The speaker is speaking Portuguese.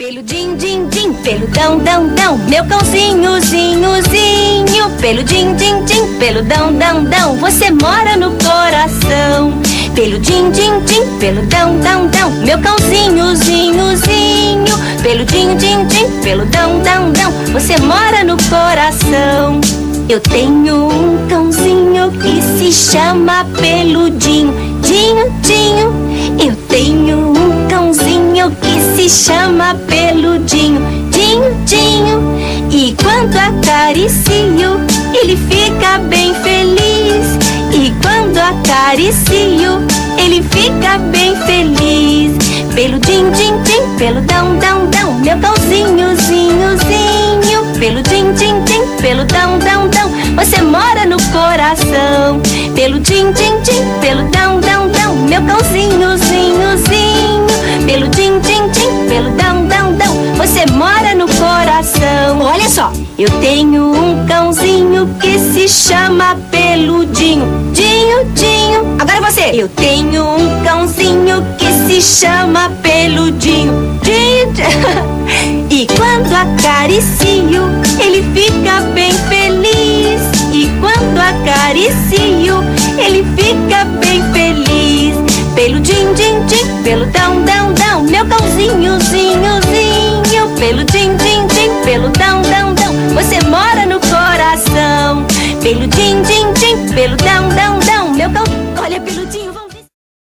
Peludinho, din, din, peludão, dão, dão, meu cãozinho, zinho, zinho. Peludinho, din, din, peludão, dão, dão, você mora no coração. Peludinho, din, din, peludão, dão, dão, meu cãozinho, zinho, zinho. Peludinho, din, din, peludão, dão, dão, você mora no coração. Eu tenho um cãozinho que se chama Peludinho, dinho, dinho. Eu tenho um cãozinho que se chama Peludinho, dinho, dinho. E quando acaricio, ele fica bem feliz. E quando acaricio, ele fica bem feliz. Peludinho, din, din, peludão, dão, dão, meu cãozinho, zinho, zinho. Peludinho, din, din, peludão, dão, dão, você mora no coração. Peludinho, din, din, peludão, dão, dão, meu cãozinho, zinho, zinho. Peludinho, din, din, peludão, dão, dão, você mora no coração. Olha só, eu tenho um cãozinho que se chama Peludinho, dinho, dinho. Agora você. Eu tenho um cãozinho que se chama Peludinho, dinho, dinho. E quando acaricio, ele fica bem